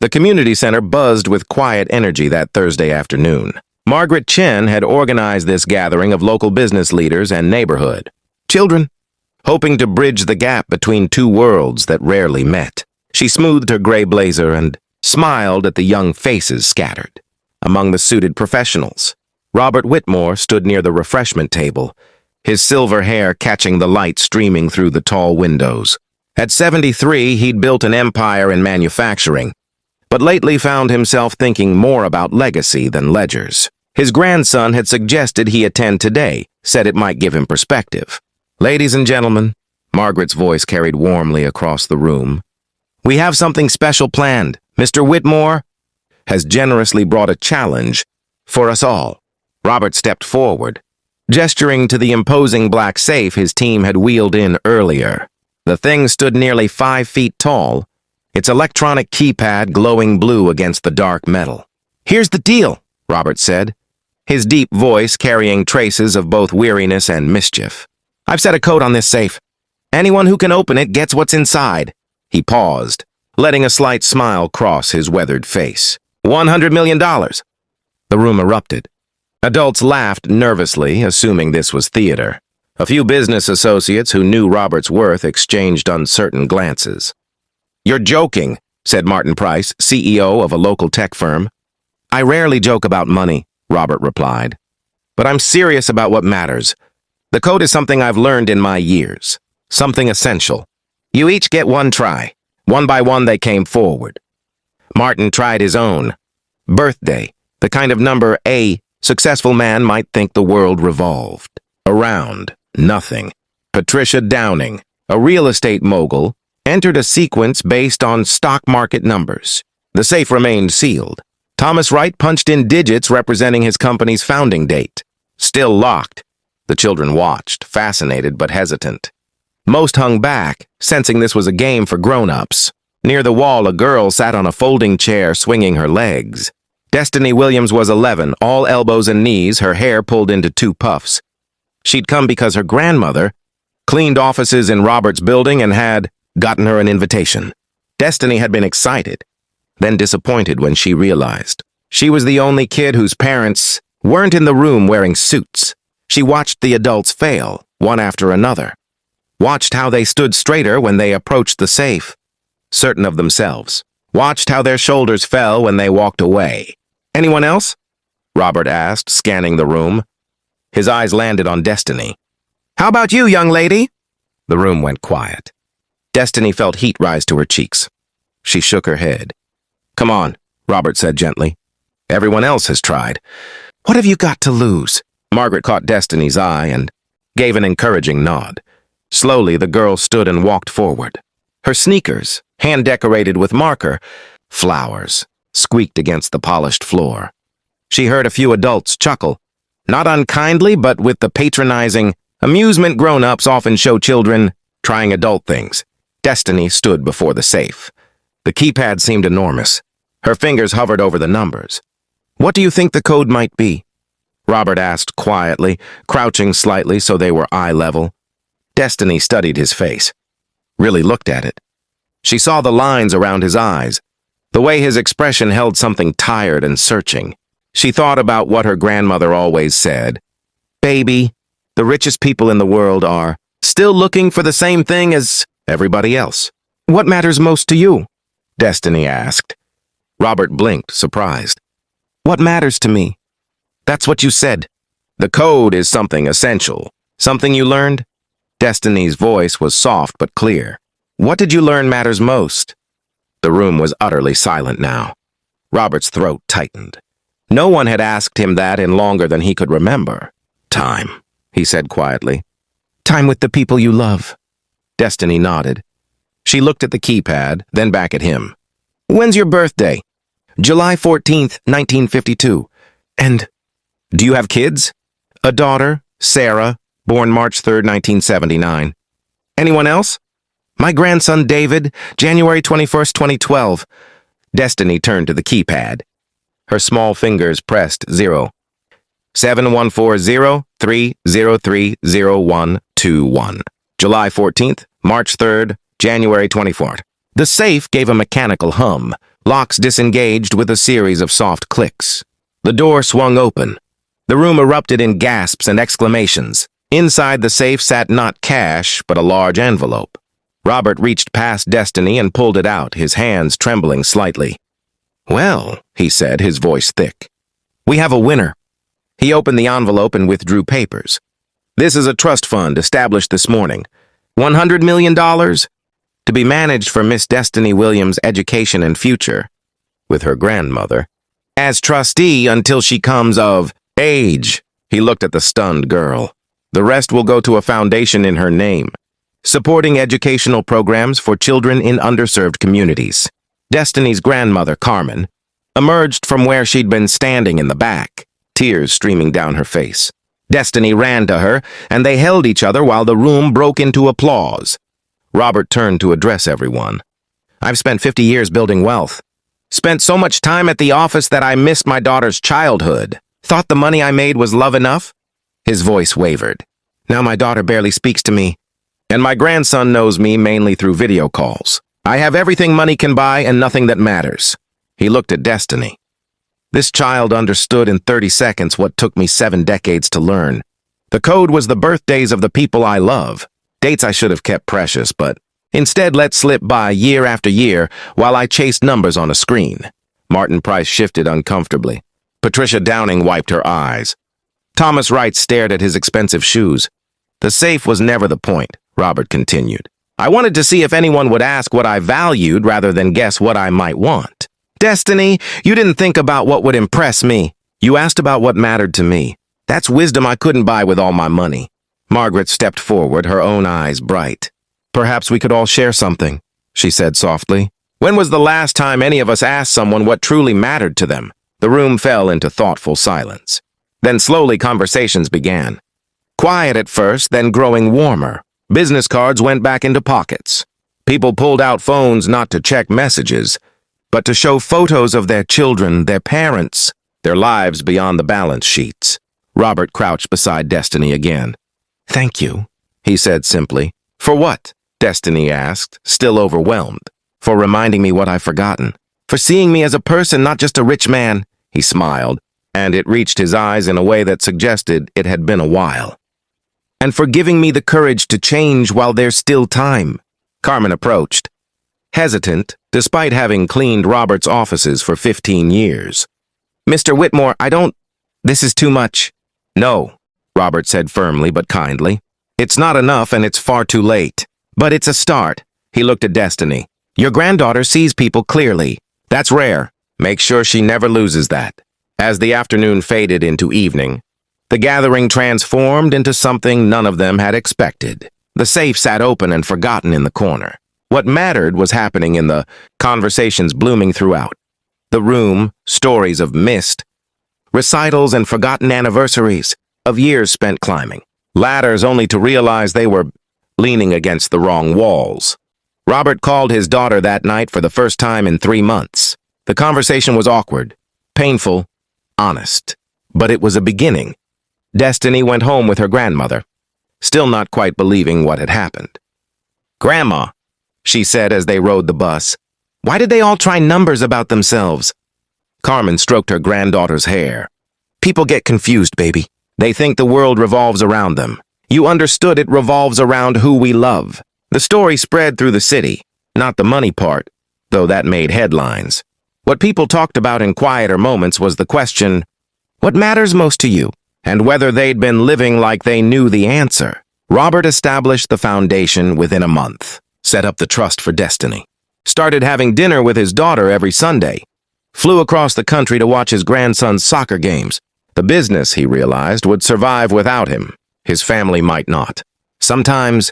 The community center buzzed with quiet energy that Thursday afternoon. Margaret Chen had organized this gathering of local business leaders and neighborhood children, hoping to bridge the gap between two worlds that rarely met. She smoothed her gray blazer and smiled at the young faces scattered. Among the suited professionals, Robert Whitmore stood near the refreshment table, his silver hair catching the light streaming through the tall windows. At 73, he'd built an empire in manufacturing, but lately found himself thinking more about legacy than ledgers. His grandson had suggested he attend today, said it might give him perspective. "Ladies and gentlemen," Margaret's voice carried warmly across the room, "we have something special planned. Mr. Whitmore has generously brought a challenge for us all." Robert stepped forward, gesturing to the imposing black safe his team had wheeled in earlier. The thing stood nearly 5 feet tall, its electronic keypad glowing blue against the dark metal. "Here's the deal," Robert said, his deep voice carrying traces of both weariness and mischief. "I've set a code on this safe. Anyone who can open it gets what's inside." He paused, letting a slight smile cross his weathered face. $100 million. The room erupted. Adults laughed nervously, assuming this was theater. A few business associates who knew Robert's worth exchanged uncertain glances. "You're joking," said Martin Price, CEO of a local tech firm. "I rarely joke about money," Robert replied. "But I'm serious about what matters. The code is something I've learned in my years, something essential. You each get one try." One by one they came forward. Martin tried his own. Birthday, the kind of number a successful man might think the world revolved. Around. Nothing. Patricia Downing, a real estate mogul, entered a sequence based on stock market numbers. The safe remained sealed. Thomas Wright punched in digits representing his company's founding date. Still locked. The children watched, fascinated but hesitant. Most hung back, sensing this was a game for grown-ups. Near the wall, a girl sat on a folding chair, swinging her legs. Destiny Williams was 11, all elbows and knees, her hair pulled into 2 puffs. She'd come because her grandmother cleaned offices in Robert's building and had gotten her an invitation. Destiny had been excited, then disappointed when she realized she was the only kid whose parents weren't in the room wearing suits. She watched the adults fail, one after another. Watched how they stood straighter when they approached the safe, certain of themselves. Watched how their shoulders fell when they walked away. "Anyone else?" Robert asked, scanning the room. His eyes landed on Destiny. "How about you, young lady?" The room went quiet. Destiny felt heat rise to her cheeks. She shook her head. "Come on," Robert said gently. "Everyone else has tried. What have you got to lose?" Margaret caught Destiny's eye and gave an encouraging nod. Slowly, the girl stood and walked forward. Her sneakers, hand-decorated with marker, flowers, squeaked against the polished floor. She heard a few adults chuckle, not unkindly, but with the patronizing amusement grown-ups often show children trying adult things. Destiny stood before the safe. The keypad seemed enormous. Her fingers hovered over the numbers. "What do you think the code might be?" Robert asked quietly, crouching slightly so they were eye level. Destiny studied his face, really looked at it. She saw the lines around his eyes, the way his expression held something tired and searching. She thought about what her grandmother always said. "Baby, the richest people in the world are still looking for the same thing as everybody else." "What matters most to you?" Destiny asked. Robert blinked, surprised. "What matters to me?" "That's what you said. The code is something essential. Something you learned?" Destiny's voice was soft but clear. "What did you learn matters most?" The room was utterly silent now. Robert's throat tightened. No one had asked him that in longer than he could remember. "Time," he said quietly. "Time with the people you love." Destiny nodded. She looked at the keypad, then back at him. "When's your birthday?" "July 14th, 1952. "And do you have kids?" "A daughter, Sarah, born March 3rd, 1979. "Anyone else?" "My grandson, David, January 21st, 2012. Destiny turned to the keypad. Her small fingers pressed 0. 7140-303-0121. July 14th, March 3rd, January 24th. The safe gave a mechanical hum, Locks disengaged with a series of soft clicks. The door swung open. The room erupted in gasps and exclamations. Inside the safe sat not cash, but a large envelope. Robert reached past Destiny and pulled it out, his hands trembling slightly. "Well," he said, his voice thick, "we have a winner." He opened the envelope and withdrew papers. "This is a trust fund established this morning. $100 million to be managed for Miss Destiny Williams' education and future, with her grandmother, as trustee until she comes of age." He looked at the stunned girl. "The rest will go to a foundation in her name, supporting educational programs for children in underserved communities." Destiny's grandmother, Carmen, emerged from where she'd been standing in the back, tears streaming down her face. Destiny ran to her, and they held each other while the room broke into applause. Robert turned to address everyone. "I've spent 50 years building wealth. Spent so much time at the office that I missed my daughter's childhood. Thought the money I made was love enough?" His voice wavered. "Now my daughter barely speaks to me, and my grandson knows me mainly through video calls. I have everything money can buy and nothing that matters." He looked at Destiny. "This child understood in 30 seconds what took me 7 decades to learn. The code was the birthdays of the people I love, dates I should have kept precious, but instead let slip by year after year while I chased numbers on a screen." Martin Price shifted uncomfortably. Patricia Downing wiped her eyes. Thomas Wright stared at his expensive shoes. "The safe was never the point," Robert continued. "I wanted to see if anyone would ask what I valued rather than guess what I might want. Destiny, you didn't think about what would impress me. You asked about what mattered to me. That's wisdom I couldn't buy with all my money." Margaret stepped forward, her own eyes bright. "Perhaps we could all share something," she said softly. "When was the last time any of us asked someone what truly mattered to them?" The room fell into thoughtful silence. Then slowly conversations began. Quiet at first, then growing warmer. Business cards went back into pockets. People pulled out phones not to check messages, but to show photos of their children, their parents, their lives beyond the balance sheets. Robert crouched beside Destiny again. "Thank you," he said simply. "For what?" Destiny asked, still overwhelmed. "For reminding me what I've forgotten. For seeing me as a person, not just a rich man." He smiled, and it reached his eyes in a way that suggested it had been a while. "And for giving me the courage to change while there's still time." Carmen approached, hesitant, despite having cleaned Robert's offices for 15 years. "Mr. Whitmore, this is too much." "No," Robert said firmly but kindly. "It's not enough and it's far too late. But it's a start." He looked at Destiny. "Your granddaughter sees people clearly. That's rare. Make sure she never loses that." As the afternoon faded into evening, the gathering transformed into something none of them had expected. The safe sat open and forgotten in the corner. What mattered was happening in the conversations blooming throughout. The room, stories of missed, recitals and forgotten anniversaries of years spent climbing. Ladders only to realize they were leaning against the wrong walls. Robert called his daughter that night for the first time in 3 months. The conversation was awkward, painful, honest. But it was a beginning. Destiny went home with her grandmother, still not quite believing what had happened. "Grandma," she said as they rode the bus, "why did they all try numbers about themselves?" Carmen stroked her granddaughter's hair. "People get confused, baby. They think the world revolves around them. You understood it revolves around who we love." The story spread through the city, not the money part, though that made headlines. What people talked about in quieter moments was the question, what matters most to you? And whether they'd been living like they knew the answer. Robert established the foundation within a month, set up the trust for Destiny, started having dinner with his daughter every Sunday, flew across the country to watch his grandson's soccer games. The business, he realized, would survive without him. His family might not. Sometimes,